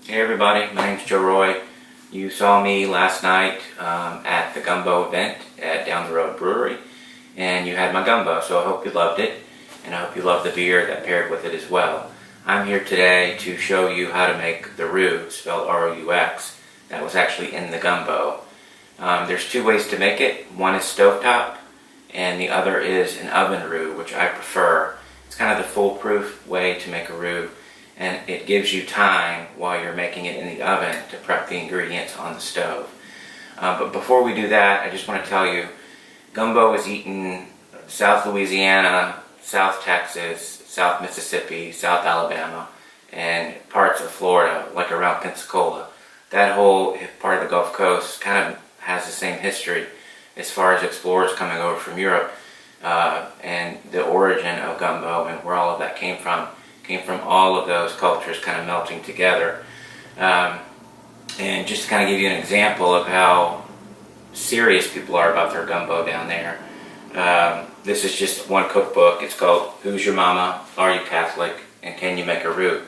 Hey everybody, my name's Joe Roy. You saw me last night at the gumbo event at Down the Road Brewery, and you had my gumbo, so I hope you loved it, and I hope you loved the beer that paired with it as well. I'm here today to show you how to make the roux, spelled R-O-U-X, that was actually in the gumbo. There's two ways to make it. One is stovetop, and the other is an oven roux, which I prefer. It's kind of the foolproof way to make a roux, and it gives you time while you're making it in the oven to prep the ingredients on the stove. But before we do that, I just want to tell you, gumbo is eaten South Louisiana, South Texas, South Mississippi, South Alabama, and parts of Florida, like around Pensacola. That whole part of the Gulf Coast kind of has the same history as far as explorers coming over from Europe, and the origin of gumbo and where all of that came from all of those cultures kind of melting together. And just to kind of give you an example of how serious people are about their gumbo down there, this is just one cookbook. It's called Who's Your Mama? Are You Catholic? And Can You Make a Roux?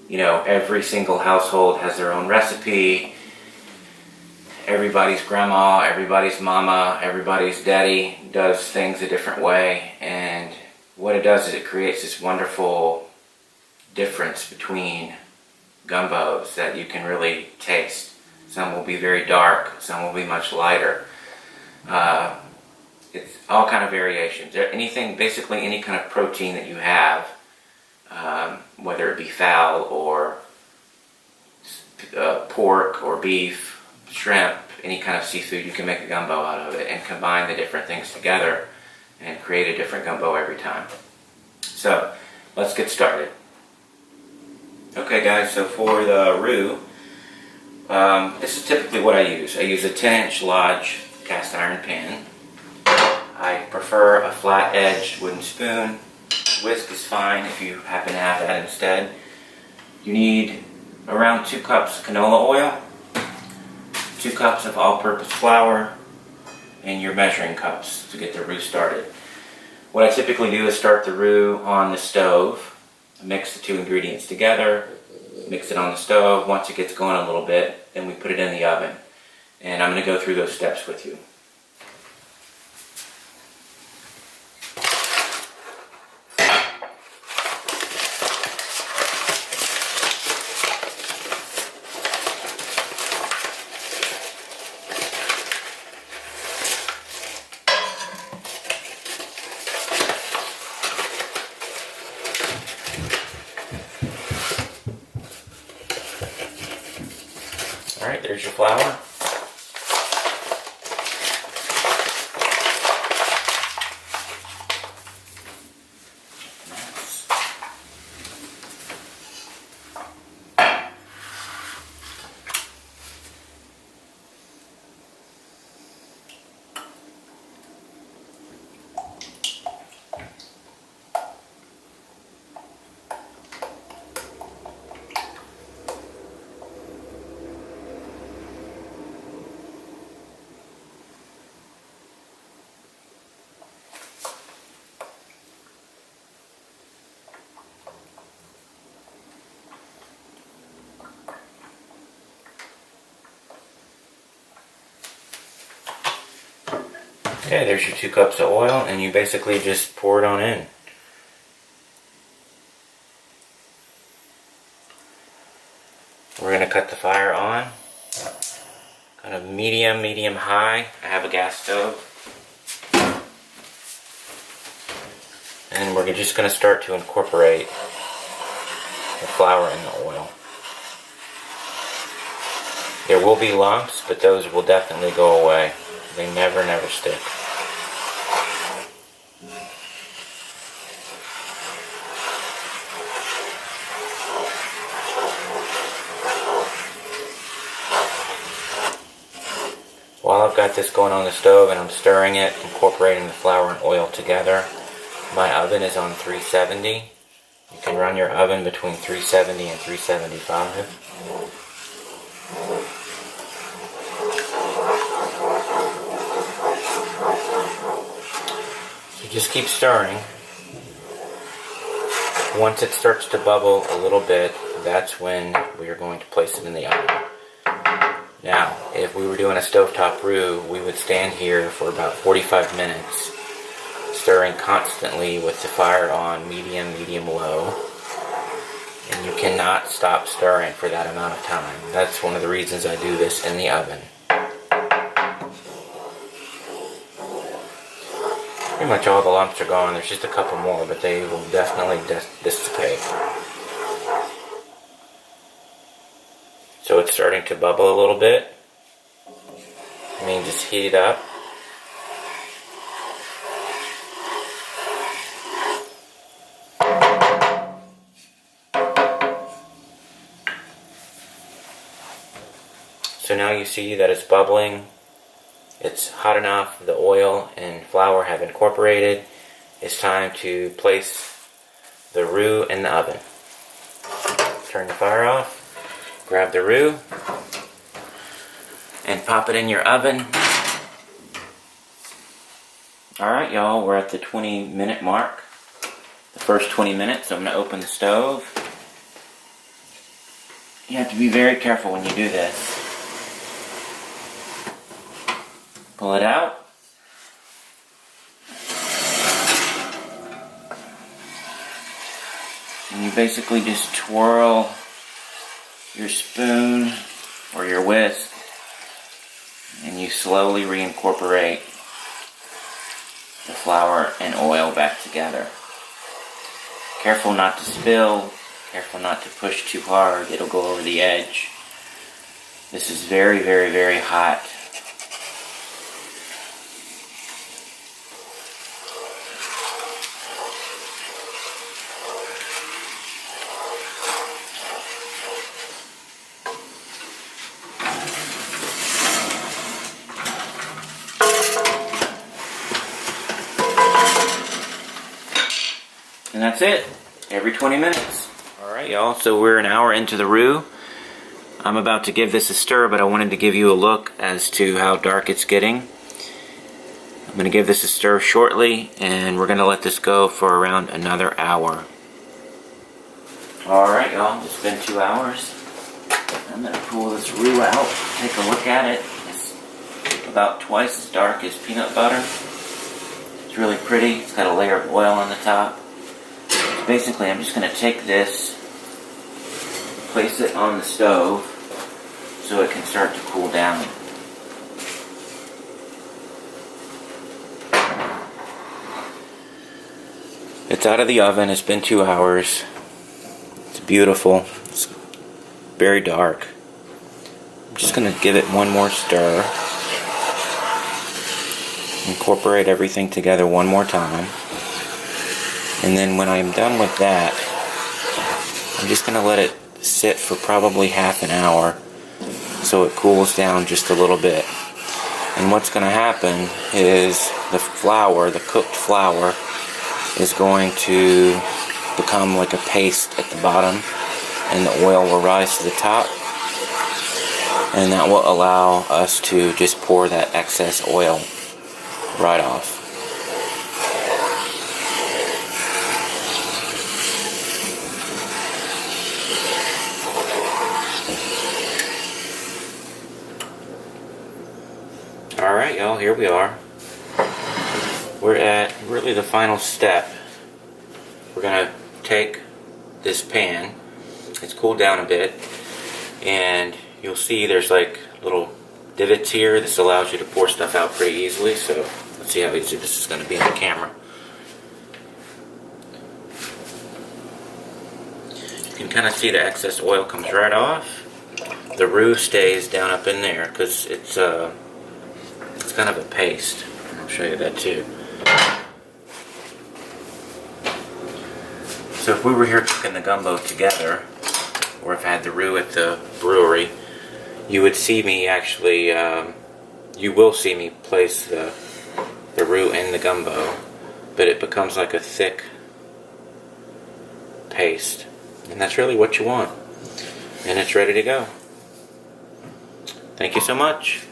You know, every single household has their own recipe. Everybody's grandma, everybody's mama, everybody's daddy does things a different way, and what it does is it creates this wonderful difference between gumbos that you can really taste. Some will be very dark, some will be much lighter. It's all kind of variations. Anything, basically any kind of protein that you have, whether it be fowl or pork or beef, shrimp, any kind of seafood, you can make a gumbo out of it and combine the different things together and create a different gumbo every time. So let's get started. Okay guys, so for the roux, this is typically what I use. I use a 10-inch Lodge cast iron pan. I prefer a flat edged wooden spoon. Whisk is fine if you happen to have that instead. You need around 2 cups canola oil, 2 cups of all-purpose flour, and your measuring cups to get the roux started. What I typically do is start the roux on the stove, mix the two ingredients together, mix it on the stove. Once it gets going a little bit, then we put it in the oven. And I'm going to go through those steps with you. Alright, there's your flour. Okay, there's your 2 cups of oil, and you basically just pour it on in. We're going to cut the fire on, kind of medium high. I have a gas stove. And we're just going to start to incorporate the flour in the oil. There will be lumps, but those will definitely go away. They never stick. While I've got this going on the stove and I'm stirring it, incorporating the flour and oil together, my oven is on 370. You can run your oven between 370 and 375. Just keep stirring. Once it starts to bubble a little bit, that's when we are going to place it in the oven. Now, if we were doing a stovetop roux, we would stand here for about 45 minutes, stirring constantly with the fire on medium low. And you cannot stop stirring for that amount of time. That's one of the reasons I do this in the oven. Pretty much all the lumps are gone. There's just a couple more, but they will definitely dissipate. So it's starting to bubble a little bit. I mean, just heat it up. So now you see that it's bubbling. It's hot enough, the oil and flour have incorporated. It's time to place the roux in the oven. Turn the fire off, grab the roux, and pop it in your oven. Alright y'all, we're at the 20-minute mark. The first 20 minutes, so I'm going to open the stove. You have to be very careful when you do this. Pull it out. And you basically just twirl your spoon or your whisk and you slowly reincorporate the flour and oil back together. Careful not to spill, careful not to push too hard, it'll go over the edge. This is very hot. And that's it, every 20 minutes. Alright y'all, so we're an hour into the roux. I'm about to give this a stir, but I wanted to give you a look as to how dark it's getting. I'm going to give this a stir shortly, and we're going to let this go for around another hour. Alright y'all, it's been 2 hours. I'm going to pull this roux out, take a look at it. It's about twice as dark as peanut butter. It's really pretty, it's got a layer of oil on the top. Basically, I'm just going to take this, place it on the stove so it can start to cool down. It's out of the oven, it's been 2 hours. It's beautiful, it's very dark. I'm just going to give it one more stir. Incorporate everything together one more time. And then when I'm done with that, I'm just going to let it sit for probably half an hour so it cools down just a little bit. And what's going to happen is the flour, the cooked flour, is going to become like a paste at the bottom, and the oil will rise to the top, and that will allow us to just pour that excess oil right off. Alright y'all, here we are. We're at really the final step. We're going to take this pan, it's cooled down a bit, and you'll see there's like little divots here. This allows you to pour stuff out pretty easily, so let's see how easy this is going to be on camera. You can kind of see the excess oil comes right off. The roux stays down up in there because it's kind of a paste. I'll show you that too. So if we were here cooking the gumbo together, or if I had the roux at the brewery, you would see me actually, you will see me place the roux in the gumbo, but it becomes like a thick paste. And that's really what you want. And it's ready to go. Thank you so much.